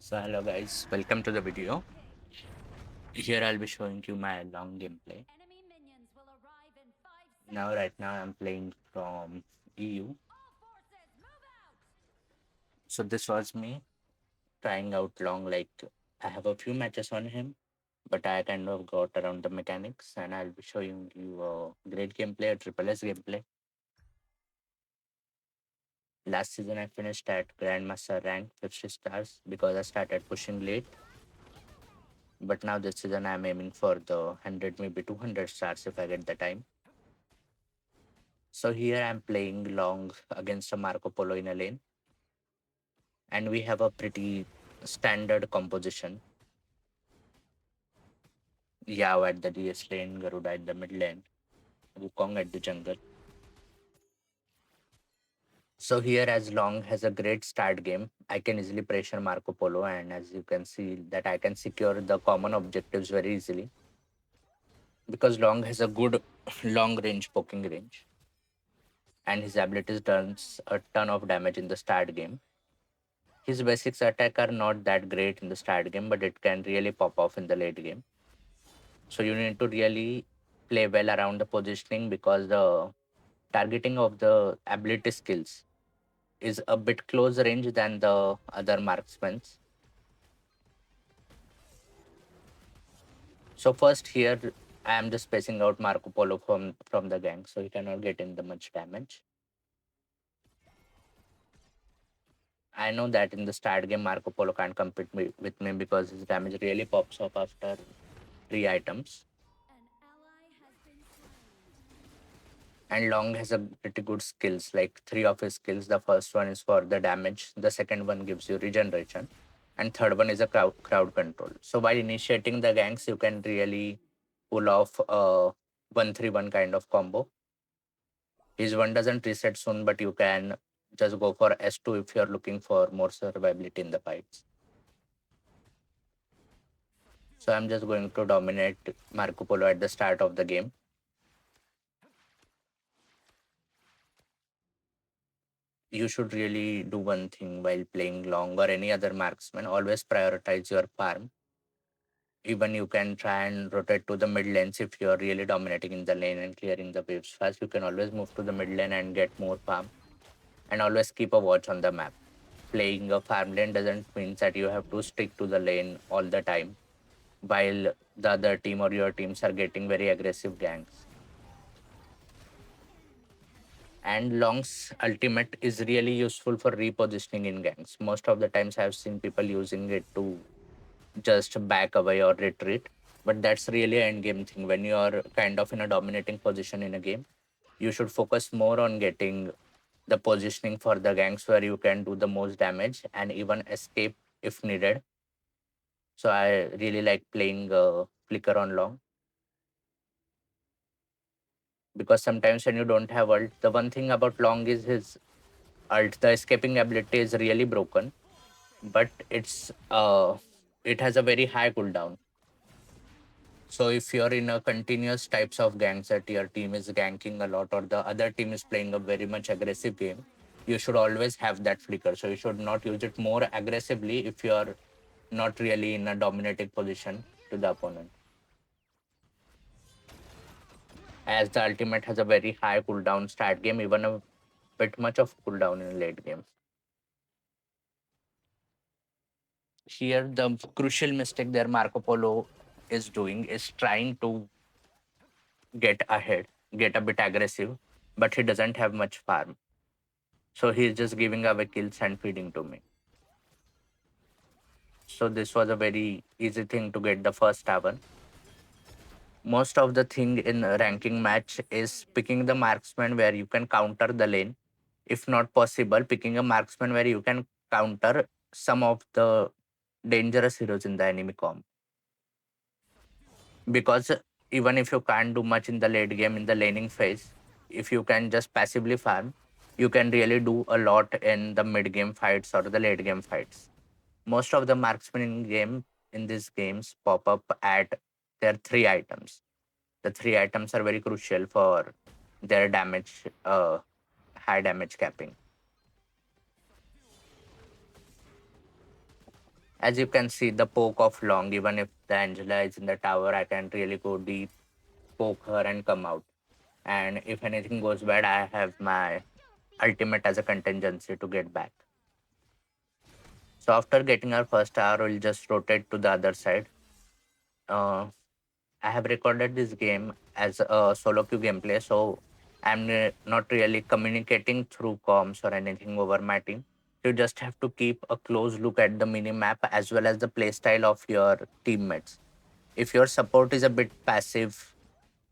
So hello guys, welcome to the video. Here I'll be showing you my long gameplay. Right now I'm playing from EU. So this was me trying out long, like I have a few matches on him, but I kind of got around the mechanics and I'll be showing you a great gameplay, a triple S gameplay. Last season I finished at Grandmaster rank 50 stars because I started pushing late. But now this season I'm aiming for the 100, maybe 200 stars if I get the time. So here I'm playing long against a Marco Polo in a lane, and we have a pretty standard composition. Yao at the DS lane, Garuda at the mid lane, Wukong at the jungle. So here as long has a great start game, I can easily pressure Marco Polo, and as you can see that I can secure the common objectives very easily because long has a good long range poking range, and his abilities does a ton of damage in the start game. His basics attack are not that great in the start game, but it can really pop off in the late game. So you need to really play well around the positioning because the targeting of the ability skills is a bit close range than the other marksmen's. So first here I am just spacing out Marco Polo from the gang, so he cannot get in the much damage. I know that in the start game Marco Polo can't compete with me because his damage really pops up after 3 items. And Long has a pretty good skills, like three of his skills. The first one is for the damage, the second one gives you regeneration, and third one is a crowd control. So while initiating the ganks, you can really pull off a 1-3-1 kind of combo. His one doesn't reset soon, but you can just go for S2 if you're looking for more survivability in the fights. So I'm just going to dominate Marco Polo at the start of the game. You should really do one thing while playing Long or any other marksman. Always prioritize your farm. Even you can try and rotate to the mid lanes if you're really dominating in the lane and clearing the waves fast. You can always move to the mid lane and get more farm. And always keep a watch on the map. Playing a farm lane doesn't mean that you have to stick to the lane all the time while the other team or your teams are getting very aggressive ganks. And Long's ultimate is really useful for repositioning in ganks. Most of the times I've seen people using it to just back away or retreat, but that's really an end game thing. When you are kind of in a dominating position in a game, you should focus more on getting the positioning for the ganks where you can do the most damage and even escape if needed. So I really like playing flicker on Long because sometimes when you don't have ult, the one thing about Long is his ult, the escaping ability is really broken, but it has a very high cooldown. So if you're in a continuous types of ganks that your team is ganking a lot or the other team is playing a very much aggressive game, you should always have that flicker. So you should not use it more aggressively if you're not really in a dominating position to the opponent. As the ultimate has a very high cooldown start game, even a bit much of cooldown in late game. Here the crucial mistake there Marco Polo is doing is trying to get ahead, get a bit aggressive, but he doesn't have much farm. So he's just giving away kills and feeding to me. So this was a very easy thing to get the first tower. Most of the thing in a ranking match is picking the marksman where you can counter the lane. If not possible, picking a marksman where you can counter some of the dangerous heroes in the enemy comp. Because even if you can't do much in the late game in the laning phase, if you can just passively farm, you can really do a lot in the mid game fights or the late game fights. Most of the marksmen in game in these games pop up at their 3 items. The 3 items are very crucial for their damage, high damage capping. As you can see, the poke of Long, even if the Angela is in the tower, I can really go deep, poke her, and come out. And if anything goes bad, I have my ultimate as a contingency to get back. So after getting our first tower, we'll just rotate to the other side. Uh, I have recorded this game as a solo queue gameplay, so not really communicating through comms or anything over my team. You just have to keep a close look at the mini map as well as the playstyle of your teammates. If your support is a bit passive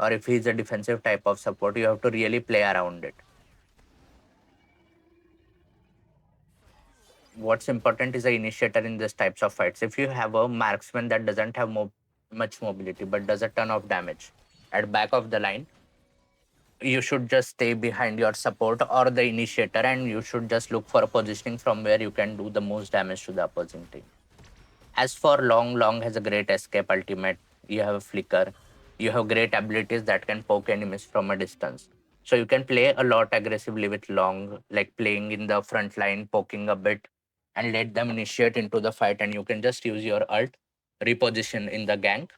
or if he's a defensive type of support, you have to really play around it. What's important is the initiator in these types of fights. If you have a marksman that doesn't have much mobility but does a ton of damage at back of the line, you should just stay behind your support or the initiator and you should just look for a positioning from where you can do the most damage to the opposing team. As for Long has a great escape ultimate. You have a flicker. You have great abilities that can poke enemies from a distance. So you can play a lot aggressively with Long, like playing in the front line, poking a bit, and let them initiate into the fight. And you can just use your ult, reposition in the gank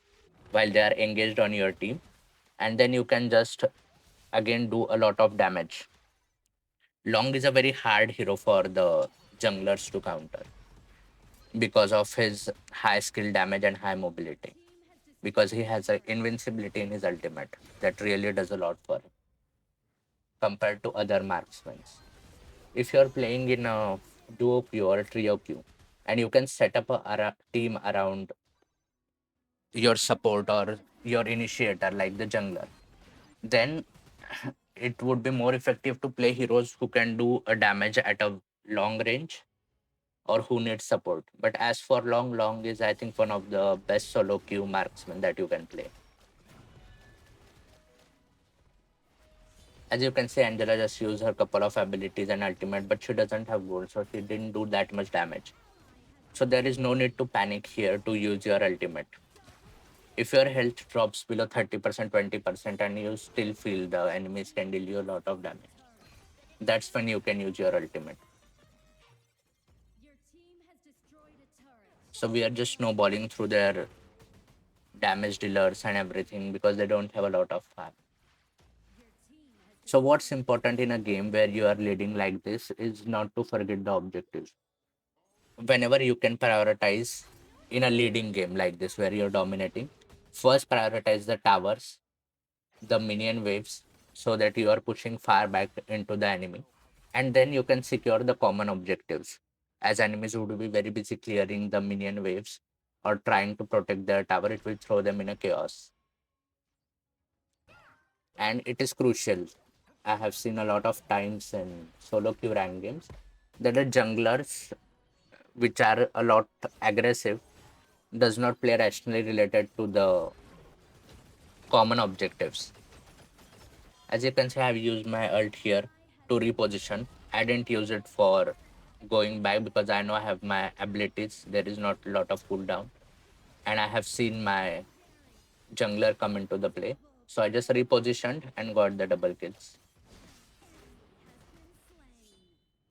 while they are engaged on your team. And then you can just again do a lot of damage. Long is a very hard hero for the junglers to counter because of his high skill damage and high mobility. Because he has an invincibility in his ultimate that really does a lot for him compared to other marksmen. If you're playing in a duo queue or a trio queue, and you can set up a team around your support or your initiator, like the jungler, then it would be more effective to play heroes who can do a damage at a long range or who needs support. But as for Long is I think one of the best solo queue marksmen that you can play. As you can see, Angela just used her couple of abilities and ultimate, but she doesn't have gold, so she didn't do that much damage. So there is no need to panic here to use your ultimate. If your health drops below 30%, 20%, and you still feel the enemies can deal you a lot of damage, that's when you can use your ultimate. So we are just snowballing through their damage dealers and everything because they don't have a lot of farm. So what's important in a game where you are leading like this is not to forget the objectives. Whenever you can prioritize in a leading game like this where you're dominating, first prioritize the towers, the minion waves, so that you are pushing far back into the enemy. And then you can secure the common objectives, as enemies would be very busy clearing the minion waves or trying to protect their tower. It will throw them in a chaos. And it is crucial. I have seen a lot of times in solo queue rank games that the junglers, which are a lot aggressive, does not play rationally related to the common objectives. As you can see, I've used my ult here to reposition. I didn't use it for going back because I know I have my abilities. There is not a lot of cooldown. And I have seen my jungler come into the play. So I just repositioned and got the double kills.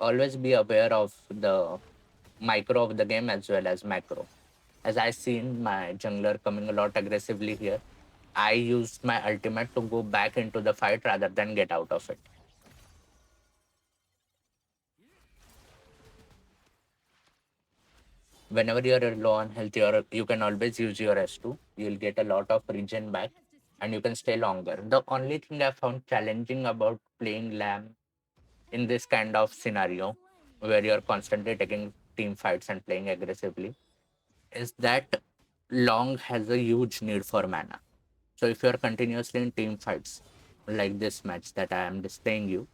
Always be aware of the micro of the game as well as macro. As I seen my jungler coming a lot aggressively here, I used my ultimate to go back into the fight rather than get out of it. Whenever you're low on health, you can always use your S2. You'll get a lot of regen back and you can stay longer. The only thing I found challenging about playing Lamb in this kind of scenario where you're constantly taking team fights and playing aggressively is that Long has a huge need for mana. So if you're continuously in team fights like this match that I am displaying you,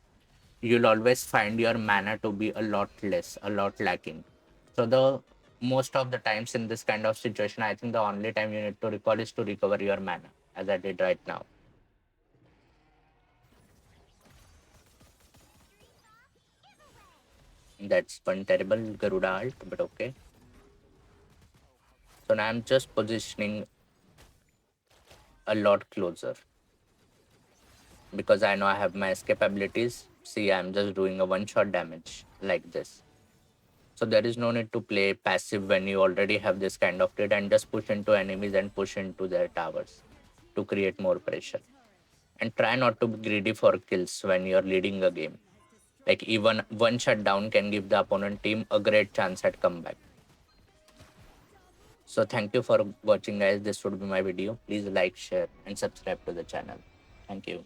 you'll always find your mana to be a lot less, a lot lacking. So the most of the times in this kind of situation, I think the only time you need to recall is to recover your mana, as I did right now. That's one terrible Garuda ult, but okay. So now I'm just positioning a lot closer because I know I have my escape abilities. See, I'm just doing a one shot damage like this. So there is no need to play passive when you already have this kind of lead, and just push into enemies and push into their towers to create more pressure. And try not to be greedy for kills when you're leading a game. Like even one shutdown can give the opponent team a great chance at comeback. So thank you for watching, guys. This would be my video. Please like, share, and subscribe to the channel. Thank you.